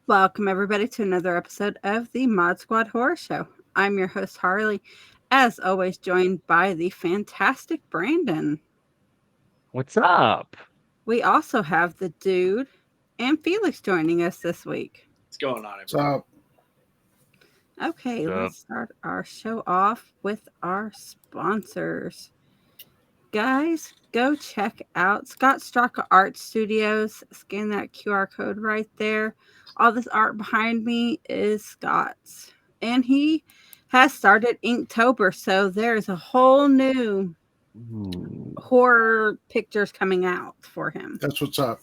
Welcome, everybody, to another episode of the Mod Squad Horror Show. I'm your host, Harley, as always, joined by the fantastic Brandon. What's up? We also have the Dude and Felix joining us this week. What's going on, What's everyone? up? Okay, let's start our show off with our sponsors. Guys, go check out Straka Art Studios. Scan that QR code right there. All this art behind me is Scott's. And he has started Inktober, so there's a whole new horror pictures coming out for him. That's what's up.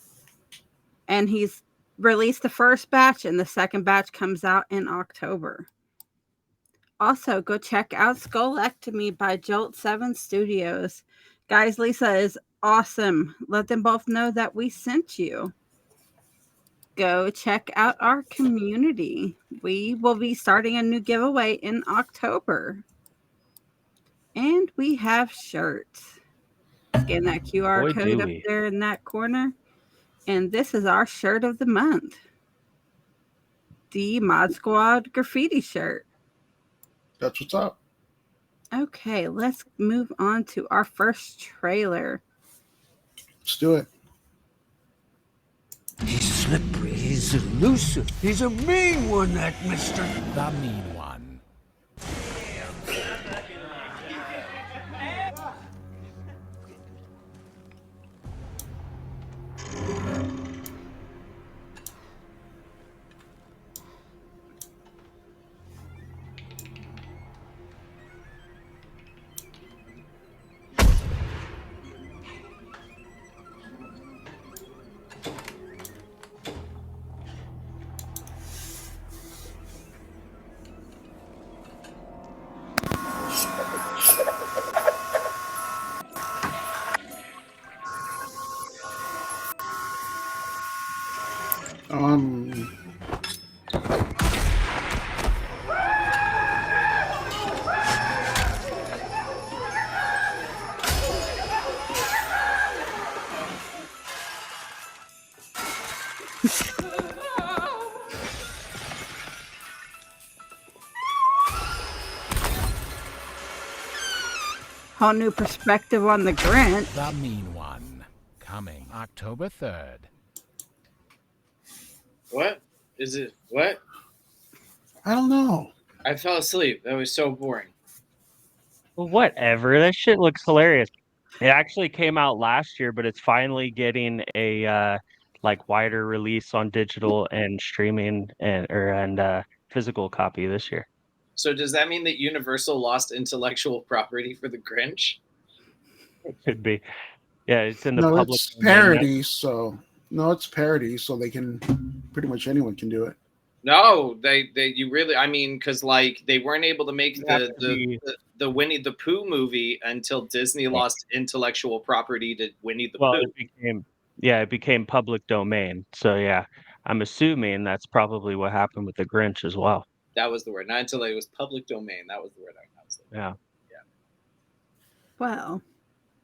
And he's released the first batch, and the second batch comes out in October. Also, go check out Skullectomy by Jolt 7 Studios. Guys, Lisa is awesome. Let them both know that we sent you. Go check out our community. We will be starting a new giveaway in October. And we have shirts. Scan that QR code up there in that corner. And this is our shirt of the month. The Mod Squad graffiti shirt. That's what's up. Okay, let's move on to our first trailer. Let's do it. He's slippery, he's elusive, he's a mean one, that mister. The mean one. Whole new perspective on the Grinch. The mean one. Coming October 3rd. What? Is it? What? I don't know. I fell asleep. That was so boring. Well, whatever. That shit looks hilarious. It actually came out last year, but it's finally getting a wider release on digital and streaming and physical copy this year. So does that mean that Universal lost intellectual property for the Grinch? It could be. Yeah, it's in the No, public. it's parody, so it's parody, so they can pretty much anyone can do it. No, you really. I mean, because like they weren't able to make the Winnie the Pooh movie until Disney lost intellectual property to Winnie the Pooh. It became public domain. So yeah, I'm assuming that's probably what happened with the Grinch as well. That was the word. Not until it was public domain. That was the word I was thinking. Yeah. Well,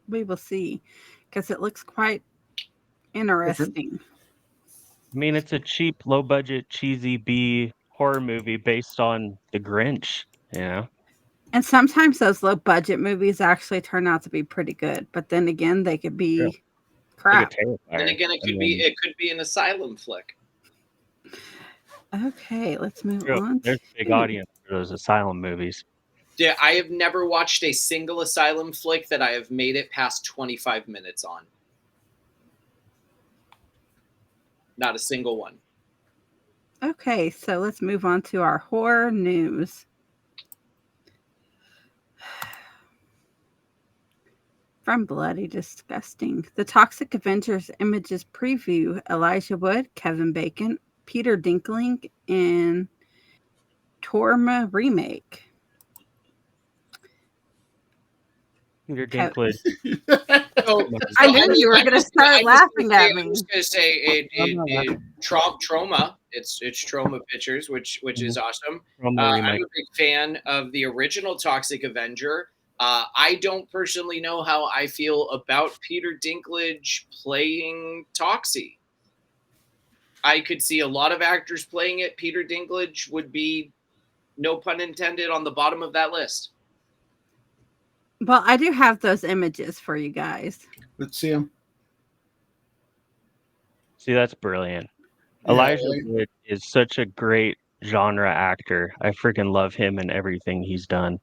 we will see, because it looks quite interesting. I mean, it's a cheap, low-budget, cheesy B horror movie based on the Grinch, you know? And sometimes those low-budget movies actually turn out to be pretty good, but then again, they could be crap. And again, it could be an asylum flick. Okay, let's move on. There's a big audience for those asylum movies. Yeah, I have never watched a single asylum flick that I have made it past 25 minutes on. Not a single one. Okay, so let's move on to our horror news. From Bloody Disgusting. The Toxic Avengers Images preview Elijah Wood, Kevin Bacon, Peter Dinklage, and Torma remake. Peter Dinklage. I knew you were going to start laughing at me. I was going to say Trauma. It's Trauma Pictures, which is awesome. I'm a big fan of the original Toxic Avenger. I don't personally know how I feel about Peter Dinklage playing Toxie. I could see a lot of actors playing it. Peter Dinklage would be, no pun intended, on the bottom of that list. Well, I do have those images for you guys. Let's see him. See, that's brilliant. Yeah, Elijah right? Wood is such a great genre actor. I freaking love him and everything he's done.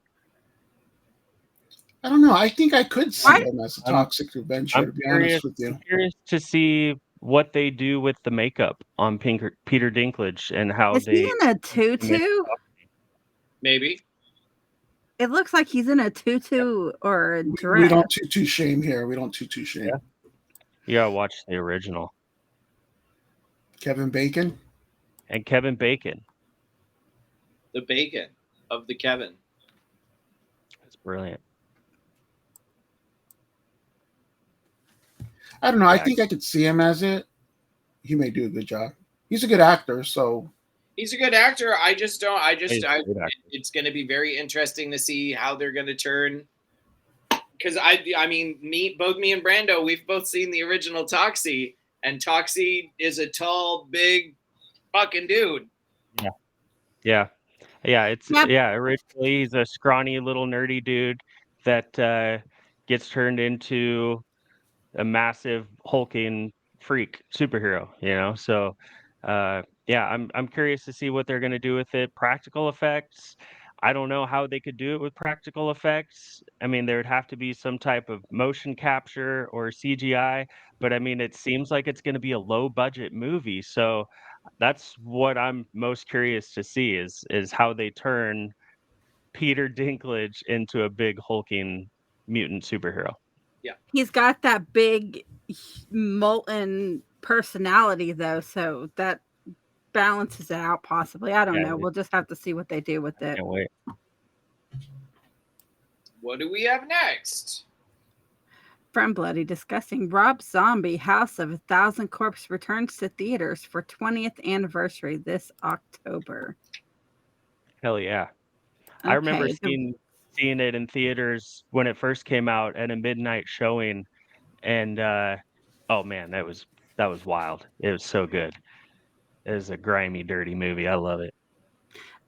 I don't know. I think I could see What? him as a I'm- toxic Avenger, to be honest with you. I'm curious to see what they do with the makeup on Peter Dinklage and how Is he in a tutu? Maybe. It looks like he's in a tutu or a We dress. don't tutu shame here. We don't tutu shame. Yeah. You gotta watch the original. Kevin Bacon. And Kevin Bacon. The bacon of the Kevin. That's brilliant. I don't know. I Yeah. think I could see him as it. He may do a good job. He's a good actor, so He's a good actor. I just don't. He's a good actor. It's going to be very interesting to see how they're going to turn. Because both me and Brando, we've both seen the original Toxie, and Toxie is a tall, big, fucking dude. Yeah. Yep. Originally he's a scrawny little nerdy dude that gets turned into a massive hulking freak superhero, So I'm curious to see what they're going to do with it. Practical effects, I don't know how they could do it with practical effects. I mean, there would have to be some type of motion capture or CGI, but I mean, it seems like it's going to be a low budget movie, so that's what I'm most curious to see is how they turn Peter Dinklage into a big hulking mutant superhero. He's got that big molten personality though, so that balances it out possibly. I don't Yeah, know. We'll just have to see what they do with it. Can't wait. What do we have next? From Bloody Disgusting, Rob Zombie House of 1,000 Corpse returns to theaters for 20th anniversary this October. Hell yeah. Okay, I remember seeing it in theaters when it first came out at a midnight showing, and oh man, that was wild. It was so good. It was a grimy, dirty movie. I love it.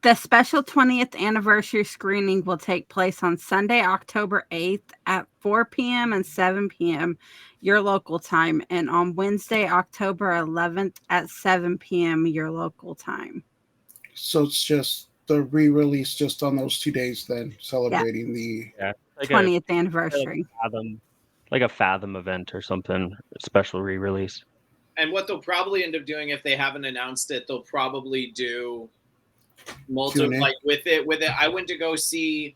The special 20th anniversary screening will take place on Sunday, October 8th at 4 p.m. and 7 p.m. your local time, and on Wednesday, October 11th at 7 p.m. your local time. So it's just the re-release just on those 2 days then, celebrating the 20th anniversary. Like a Fathom event or something, a special re-release. And what they'll probably end up doing, if they haven't announced it, they'll probably do multiple, Q&A. like with it. I went to go see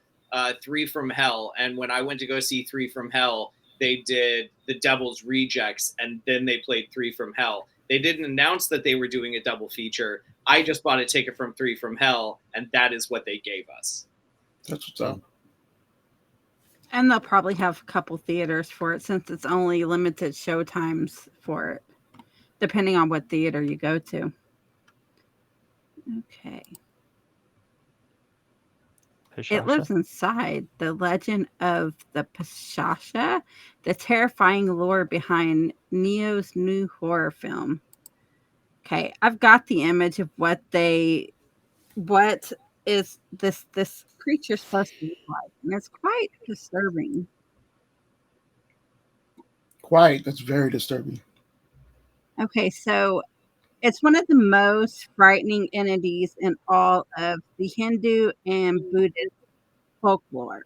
3 from Hell, and when I went to go see 3 from Hell, they did The Devil's Rejects, and then they played 3 from Hell. They didn't announce that they were doing a double feature. I just bought a ticket from 3 from Hell, and that is what they gave us. That's what's up. And they'll probably have a couple theaters for it since it's only limited show times for it, depending on what theater you go to. Okay. It lives inside the legend of the Pashasha, the terrifying lore behind Neo's new horror film. Okay, I've got the image of what is this creature supposed to look like, and it's quite disturbing. Quite. That's very disturbing. Okay, so it's one of the most frightening entities in all of the Hindu and Buddhist folklore.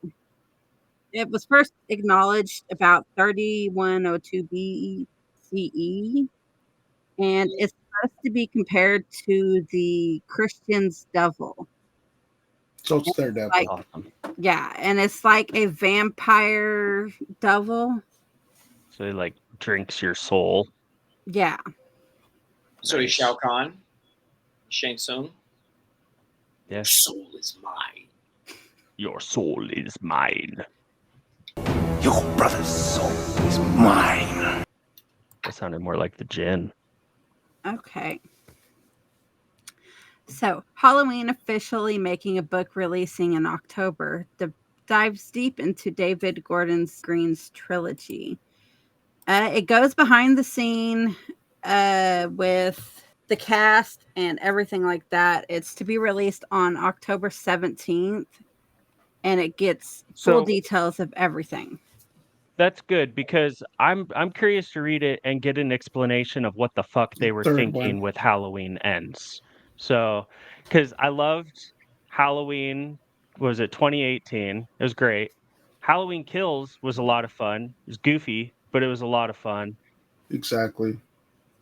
It was first acknowledged about 3102 BCE, and it's supposed to be compared to the Christian's devil. So it's their devil. Like, yeah, and it's like a vampire devil. So it like drinks your soul. Yeah. So he's Shao Kahn, Shang Tsung. Yeah. Your soul is mine. Your soul is mine. Your brother's soul is mine. That sounded more like the Jinn. Okay. So, Halloween officially making a book releasing in October dives deep into David Gordon Green's trilogy. It goes behind the scene with the cast and everything like that. It's to be released on October 17th, and it gets full details of everything. That's good because I'm curious to read it and get an explanation of what the fuck they were thinking with Halloween Ends. So, because I loved Halloween, was it 2018? It was great. Halloween Kills was a lot of fun. It was goofy, but it was a lot of fun. Exactly.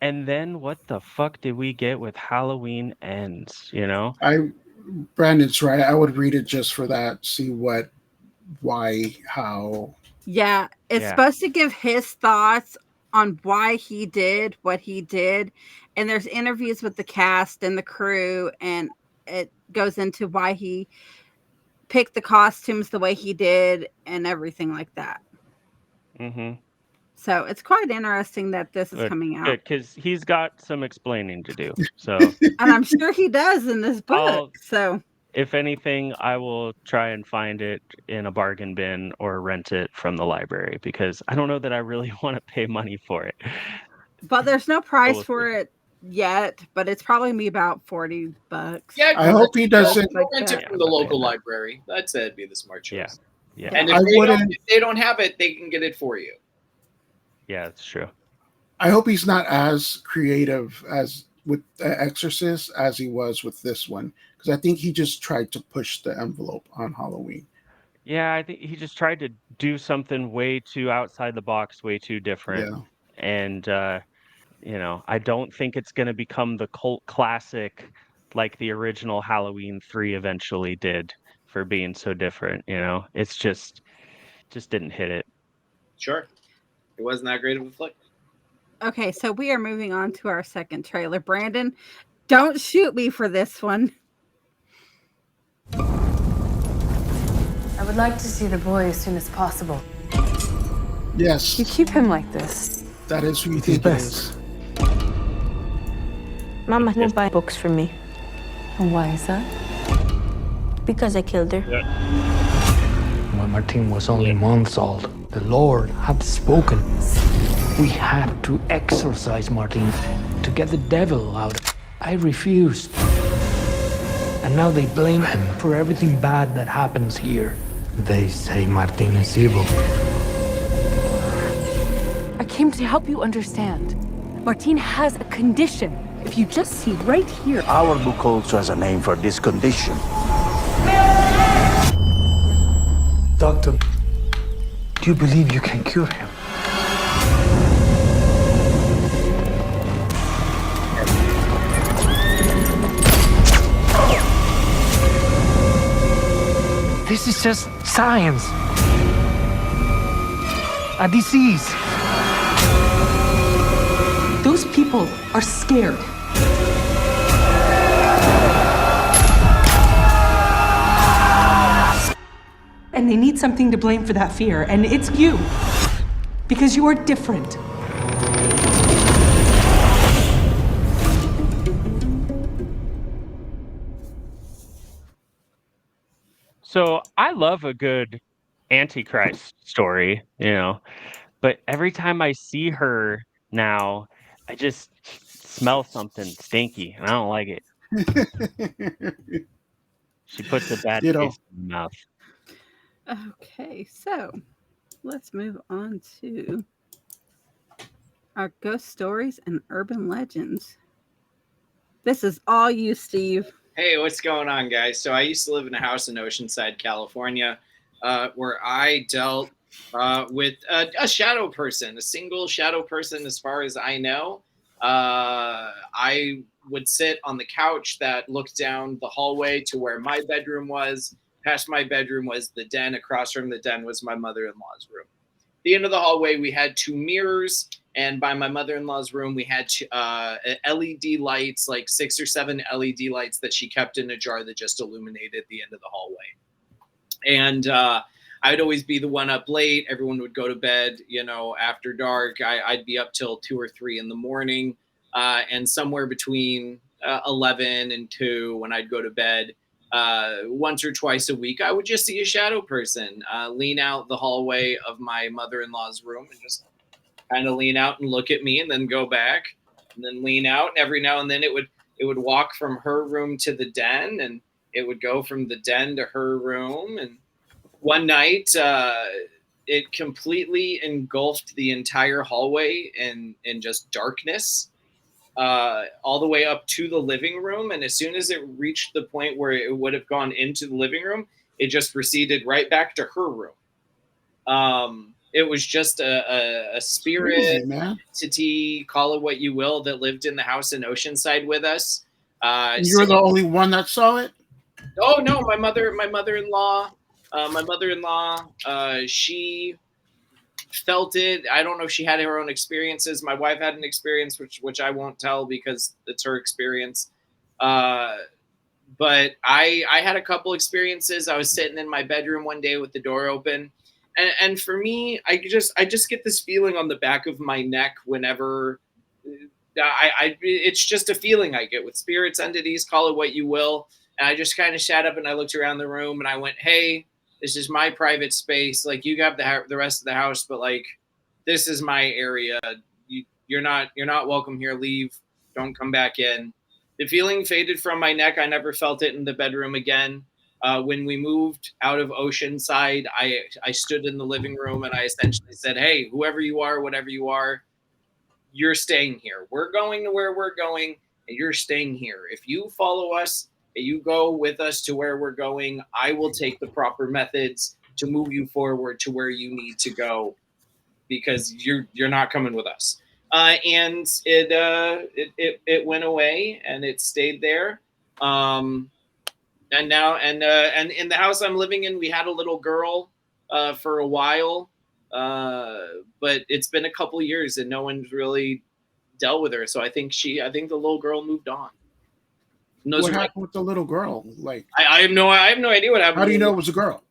And then what the fuck did we get with Halloween Ends? You know, Brandon's right. I would read it just for that. See what, why, how. Yeah, it's supposed to give his thoughts on why he did what he did, and there's interviews with the cast and the crew, and it goes into why he picked the costumes the way he did and everything like that. Mm-hmm. So it's quite interesting that this is coming out. Because he's got some explaining to do. So, and I'm sure he does in this book. So, if anything, I will try and find it in a bargain bin or rent it from the library because I don't know that I really want to pay money for it. But there's no price for it yet, but it's probably be about $40. Yeah, I hope he doesn't rent it from the local library. That'd be the smart choice. Yeah. And if they don't have it, they can get it for you. Yeah, that's true. I hope he's not as creative as with Exorcist as he was with this one, because I think he just tried to push the envelope on Halloween. Yeah, I think he just tried to do something way too outside the box, way too different. Yeah. And I don't think it's going to become the cult classic like the original Halloween 3 eventually did for being so different. It's just didn't hit it. Sure. It wasn't that great of a flick. Okay, so we are moving on to our second trailer. Brandon, don't shoot me for this one. I would like to see the boy as soon as possible. Yes. You keep him like this. That is who you think it is. Mama won't buy books for me. And why is that? Because I killed her. Yeah. When Martine was only months old, the Lord had spoken. We had to exorcise Martine to get the devil out. I refused. And now they blame him for everything bad that happens here. They say Martine is evil. I came to help you understand. Martine has a condition. If you just see right here. Our book also has a name for this condition. Doctor, do you believe you can cure him? This is just science. A disease. Those people are scared. And they need something to blame for that fear, and it's you. Because you are different. So I love a good Antichrist story, but every time I see her now, I just smell something stinky and I don't like it. She puts a bad taste in the mouth. Okay, so let's move on to our ghost stories and urban legends. This is all you, Steve. Hey, what's going on, guys? So I used to live in a house in Oceanside, California, where I dealt with a shadow person, a single shadow person as far as I know. I would sit on the couch that looked down the hallway to where my bedroom was. Past my bedroom was the den. Across from the den was my mother-in-law's room. At the end of the hallway, we had 2 mirrors. And by my mother-in-law's room, we had LED lights, like 6 or 7 LED lights that she kept in a jar that just illuminated the end of the hallway. And I'd always be the one up late. Everyone would go to bed, after dark. I'd be up till 2 or 3 in the morning. And somewhere between 11 and 2, when I'd go to bed, once or twice a week, I would just see a shadow person lean out the hallway of my mother-in-law's room and just kind of lean out and look at me and then go back. and then lean out. And every now and then it would walk from her room to the den, and it would go from the den to her room. And one night, it completely engulfed the entire hallway in just darkness, all the way up to the living room. And as soon as it reached the point where it would have gone into the living room, it just proceeded right back to her room. It was just a spirit entity, call it what you will, that lived in the house in Oceanside with us. You're the only one that saw it? Oh no, my mother-in-law, she felt it. I don't know if she had her own experiences. My wife had an experience, which I won't tell because it's her experience. But I had a couple experiences. I was sitting in my bedroom one day with the door open. And for me, I just get this feeling on the back of my neck whenever it's just a feeling I get with spirits, entities, call it what you will. And I just kind of sat up and I looked around the room and I went, hey, this is my private space. Like, you got the rest of the house, but like, this is my area. You're not welcome here. Leave. Don't come back in. The feeling faded from my neck. I never felt it in the bedroom again. When we moved out of Oceanside, I stood in the living room and I essentially said, hey, whoever you are, whatever you are, you're staying here. We're going to where we're going, and you're staying here. If you follow us and you go with us to where we're going, I will take the proper methods to move you forward to where you need to go, because you're not coming with us. And it went away and it stayed there. And now, and in the house I'm living in, we had a little girl for a while, but it's been a couple years and no one's really dealt with her. So I think the little girl moved on. What happened with the little girl? Like, I have no idea what happened. How do you know it was a girl?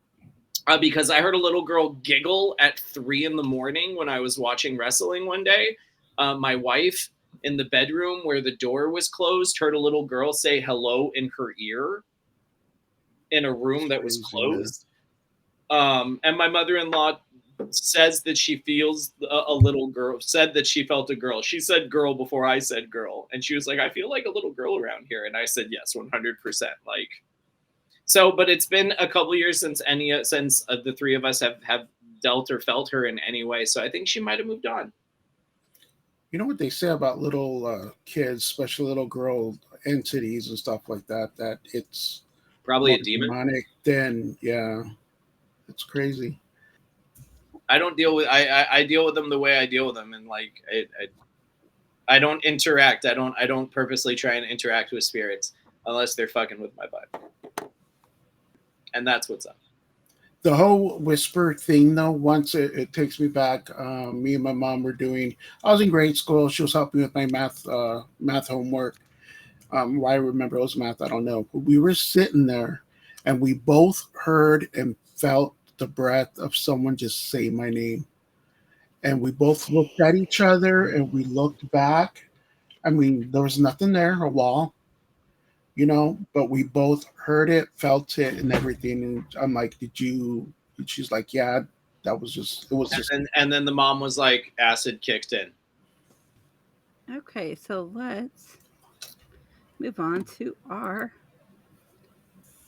Because I heard a little girl giggle at 3 a.m. when I was watching wrestling one day. My wife in the bedroom where the door was closed heard a little girl say hello in her ear in a room that was closed. And my mother-in-law says that she feels a little girl, said that she felt a girl. She said girl before I said girl. And she was like, I feel like a little girl around here. And I said, yes, 100%. Like, so, but it's been a couple years since the three of us have dealt or felt her in any way. So I think she might've moved on. You know what they say about little kids, especially little girl entities and stuff like that, that it's probably a demon. Demonic, then yeah, it's crazy. I don't deal with I deal with them the way I deal with them, and like I don't interact. I don't purposely try and interact with spirits unless they're fucking with my vibe, and that's what's up. The whole whisper thing, though, once it takes me back. Me and my mom were doing. I was in grade school. She was helping with my math homework. Why I remember it was math, I don't know. But we were sitting there, and we both heard and felt the breath of someone just say my name. And we both looked at each other, and we looked back. I mean, there was nothing there, a wall, you know, but we both heard it, felt it, and everything. And I'm like, did you? And she's like, yeah, that was just, it was just. And then the mom was like, acid kicked in. Okay, so let's move on to our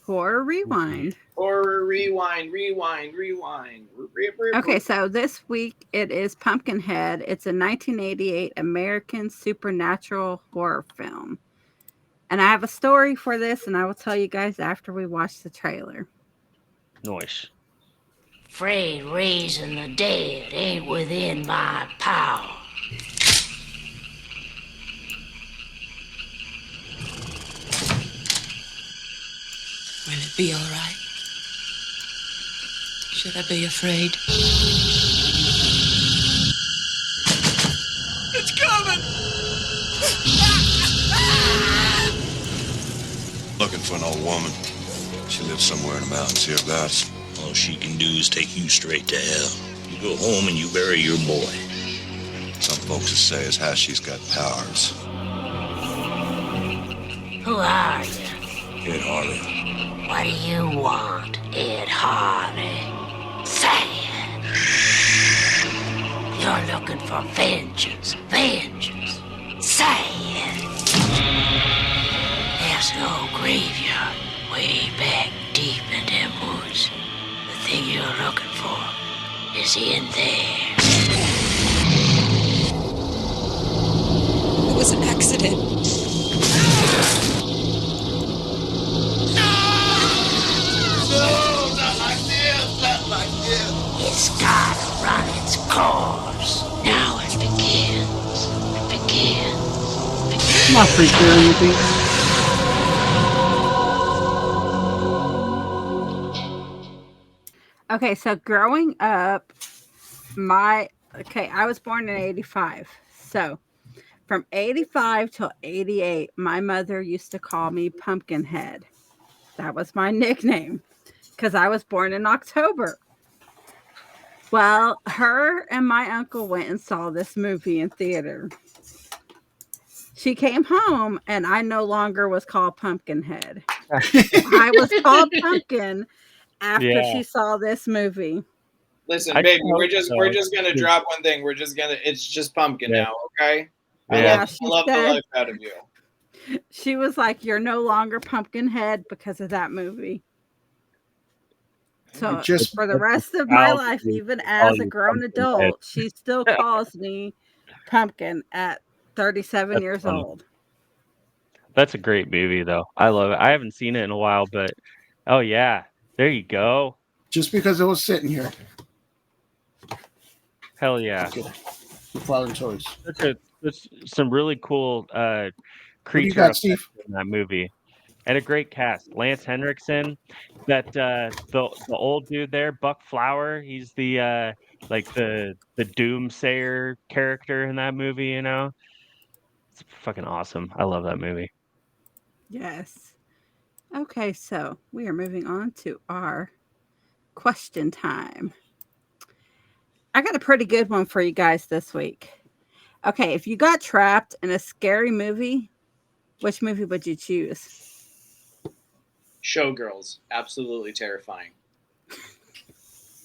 horror rewind. Horror rewind. Okay, so this week it is Pumpkinhead. It's a 1988 American supernatural horror film. And I have a story for this, and I will tell you guys after we watch the trailer. Nice. Afraid raising the dead ain't within my power. Will it be all right? Should I be afraid? It's coming! Looking for an old woman. She lives somewhere in the mountains hereabouts. All she can do is take you straight to hell. You go home and you bury your boy. Some folks will say as how she's got powers. Who are you? Ed Harley. What do you want, Ed Harley? Say it. You're looking for vengeance. Say There's an old graveyard way back deep in them woods. The thing you're looking for is in there. It was an accident. No, not like this, not like this. It's gotta run its course. Now it begins. It begins. Not freaky or anything. Okay, so growing up, I was born in 85. So from 85 till 88, my mother used to call me Pumpkinhead. That was my nickname because I was born in October. Well, her and my uncle went and saw this movie in theater. She came home and I no longer was called Pumpkinhead. I was called Pumpkin after she saw this movie. Listen, baby, we're just gonna drop one thing. It's just Pumpkin now, okay? I love the life out of you. She was like, "You're no longer Pumpkinhead because of that movie." So for the rest of my life, even as a grown adult, she still calls me Pumpkin at 37 years old. That's a great movie, though. I love it. I haven't seen it in a while, but oh yeah, there you go. Just because it was sitting here. Hell yeah. Father choice. There's some really cool creature got, effects in that movie. And a great cast. Lance Henriksen, that the old dude there, Buck Flower, he's the like the doomsayer character in that movie, you know? It's fucking awesome. I love that movie. Yes. Okay, so we are moving on to our question time. I got a pretty good one for you guys this week. Okay, if you got trapped in a scary movie, which movie would you choose? Showgirls. Absolutely terrifying.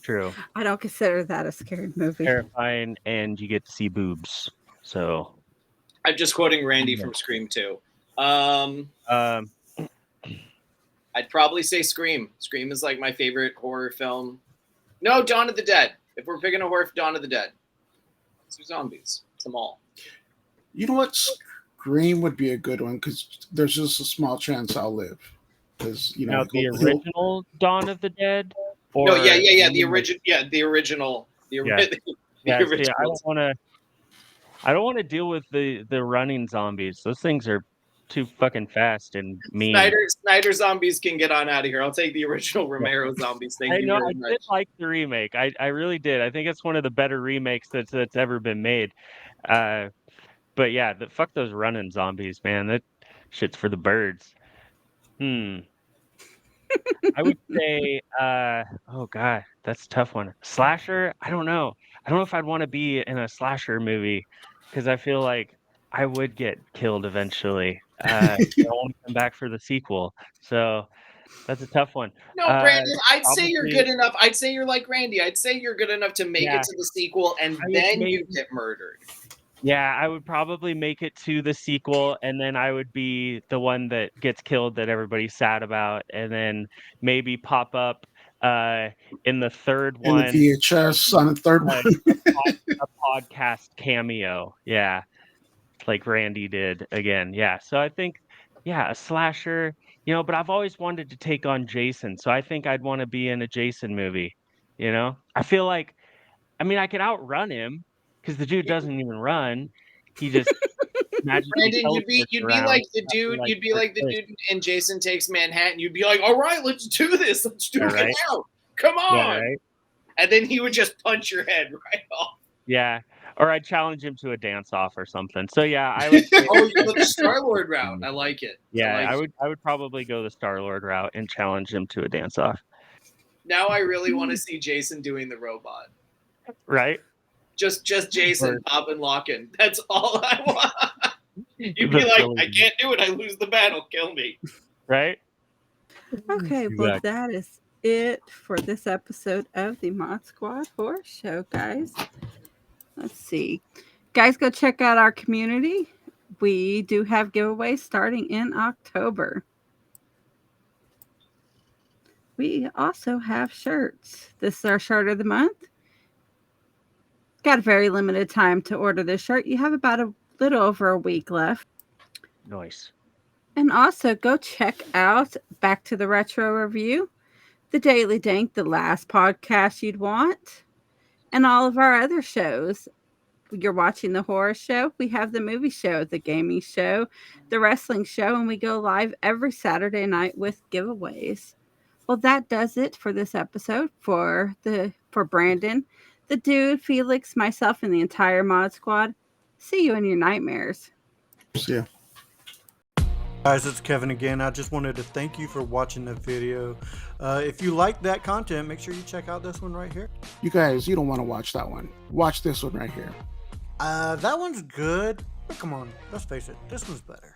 True. I don't consider that a scary movie. Terrifying, and you get to see boobs. So I'm just quoting Randy from Scream 2. I'd probably say Scream. Scream is like my favorite horror film. No, Dawn of the Dead. If we're picking a horror, Dawn of the Dead. It's zombies. It's them all. You know what? Scream would be a good one because there's just a small chance I'll live. Because now the original Dawn of the Dead. Or, no, yeah. The original. Yeah, the original. The original. See, I don't want to deal with the running zombies. Those things are too fucking fast and mean. Snyder zombies can get on out of here. I'll take the original Romero zombies. Thank you very much. I did like the remake. I really did. I think it's one of the better remakes that's ever been made. But yeah, fuck those running zombies, man. That shit's for the birds. I would say, oh god, that's a tough one. Slasher? I don't know. I don't know if I'd want to be in a slasher movie because I feel like I would get killed eventually. I want to come back for the sequel. So that's a tough one. No, Brandon, I'd say you're good enough. I'd say you're like Randy. I'd say you're good enough to make it to the sequel and then you get murdered. Yeah, I would probably make it to the sequel, and then I would be the one that gets killed that everybody's sad about, and then maybe pop up in the third one. In the VHS on the third one. a podcast cameo. Yeah, like Randy did again. Yeah, so I think, a slasher, but I've always wanted to take on Jason, so I think I'd want to be in a Jason movie, I feel like, I could outrun him, because the dude doesn't even run. He just magically Brandon, you'd be like the dude. You'd be like the dude in Jason Takes Manhattan. You'd be like, "All right, let's do this. Let's do it now. Come on!" Yeah, right? And then he would just punch your head right off. Yeah, or I'd challenge him to a dance off or something. So yeah, I would. You go the Star-Lord route. I like it. Yeah, I would probably go the Star-Lord route and challenge him to a dance off. Now I really want to see Jason doing the robot. Right. Just Jason popping locking. That's all I want. You'd be like, I can't do it. I lose the battle. Kill me. Right? Okay, well, that is it for this episode of the Mod Squad Horror Show, guys. Let's see. Guys, go check out our community. we do have giveaways starting in October. We also have shirts. This is our shirt of the month. Got a very limited time to order this shirt. You have about a little over a week left. Nice. And also go check out Back to the Retro Review, the Daily Dank, the last podcast you'd want, and all of our other shows. You're watching the horror show. We have the movie show, the gaming show, the wrestling show, and we go live every Saturday night with giveaways. Well, that does it for this episode for Brandon, the dude, Felix, myself, and the entire mod squad. See you in your nightmares. See ya. Guys, it's Kevin again. I just wanted to thank you for watching the video. If you like that content, make sure you check out this one right here. You guys, you don't want to watch that one. Watch this one right here. That one's good, but come on, let's face it, this one's better.